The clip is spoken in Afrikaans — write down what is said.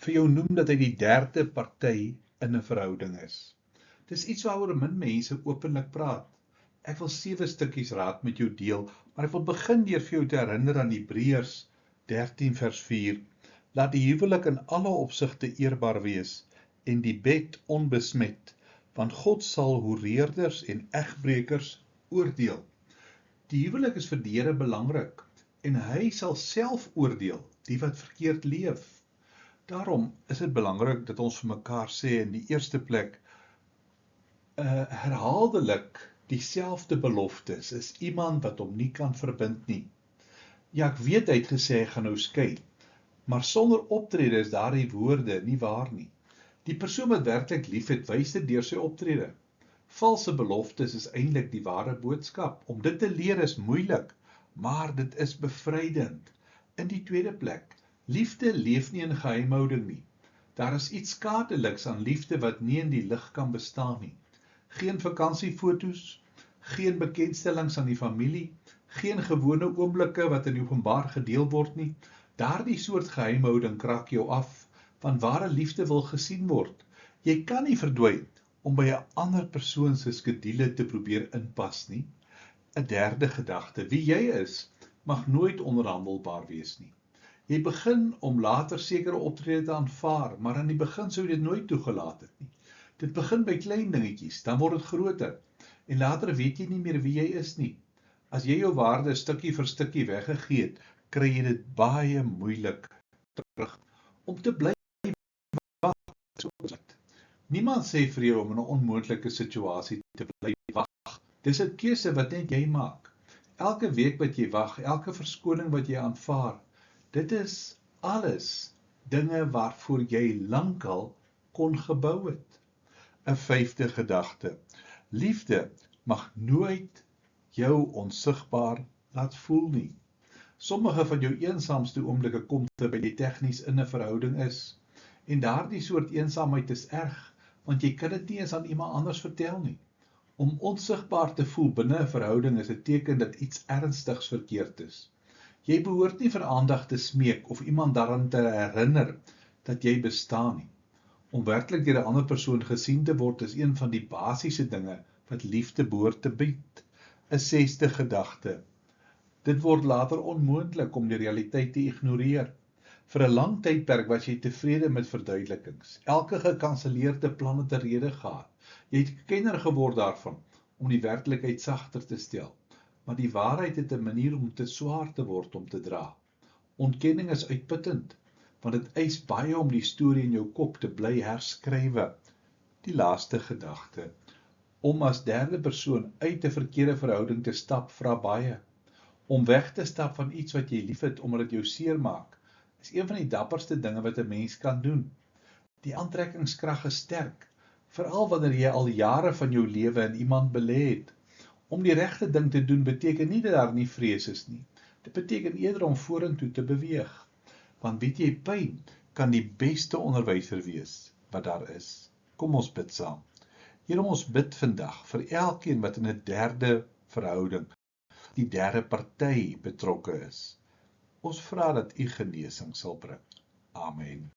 vir jou noem dat hy die derde party in 'n verhouding is. Dis iets waaroor min mense openlik praat. Ek wil 7 stukkies raad met jou deel, maar ek wil begin deur vir jou te herinner aan Hebreërs 13 vers 4. Laat die huwelik in alle opsigte eerbaar wees en die bed onbesmet, want God sal hoereerders en egbrekers oordeel. Die huwelik is vir die Here belangrik en hy sal self oordeel die wat verkeerd leef. Daarom is dit belangrik dat ons vir mekaar sê in die eerste plek herhaaldelik dieselfde beloftes is iemand wat hom nie kan verbind nie. Ja, ek weet hy het gesê hy gaan nou skei, maar sonder optrede is daardie woorde nie waar nie. Die persoon wat werklik lief het, wys dit deur sy optrede. Valse beloftes is eintlik die ware boodskap. Om dit te leer is moeilik, maar dit is bevrydend. In die tweede plek, liefde leef nie in geheimhouding nie. Daar is iets skadeliks aan liefde wat nie in die lig kan bestaan nie. Geen vakansiefoto's, geen bekendstellings aan die familie, geen gewone oomblikke wat in openbaar gedeel word nie. Daardie soort geheimhouding kraak jou af, want ware liefde wil gesien word. Jy kan nie verdwyn om by 'n ander persoon se skedule te probeer inpas nie. 'n Derde gedagte, wie jy is, mag nooit onderhandelbaar wees nie. Jy begin om later sekere optrede te aanvaar, maar aan die begin sou jy dit nooit toegelaat het nie. Dit begin by klein dingetjies, dan word dit groter, en later weet jy nie meer wie jy is nie. As jy jou waarde stukkie vir stukkie weggegee het, kry jy dit baie moeilik terug. Om te bly wag. Niemand sê vir jou om in 'n onmoontlike situasie te bly wag. Dis 'n keuse wat net jy maak. Elke week wat jy wag, elke verskoning wat jy aanvaar, dit is alles dinge waarvoor jy lankal kon gebou het. 'n Vyfde gedagte. Liefde mag nooit jou onsigbaar laat voel nie. Sommige van jou eensaamste oomblikke kom terwyl jy tegnies in 'n verhouding is. En daardie soort eensaamheid is erg, want jy kan dit nie eens aan iemand anders vertel nie. Om onsigbaar te voel binne 'n verhouding is 'n teken dat iets ernstigs verkeerd is. Jy behoort nie vir aandag te smeek of iemand daaraan te herinner dat jy bestaan nie. Om werklik deur 'n ander persoon gesien te word is een van die basiese dinge wat liefde behoort te bied. 'n Sesde gedagte. Dit word later onmoontlik om die realiteit te ignoreer. Vir 'n lang tydperk was jy tevrede met verduidelikings. Elke gekanseleerde plan het 'n rede gehad. Jy het kenner geword daarvan om die werklikheid sagter te stel. Maar die waarheid het 'n manier om te swaar te word om te dra. Ontkenning is uitputtend, want dit eis baie om die storie in jou kop te bly herskrywe. Die laaste gedagte. Om as derde persoon uit 'n verkeerde verhouding te stap, vra baie. Om weg te stap van iets wat jy liefhet omdat dit jou seermaak, is een van die dapperste dinge wat 'n mens kan doen. Die aantrekkingskrag is sterk, veral wanneer jy al jare van jou lewe in iemand belê het. Om die regte ding te doen beteken nie dat daar nie vrees is nie. Dit beteken eerder om vorentoe te beweeg. Want weet jy, pyn kan die beste onderwyser wees wat daar is. Kom ons bid saam. Here, ons bid vandag vir elkeen wat in 'n derde verhouding, die derde party betrokke is. Ons vra dat U genesing sal bring. Amen.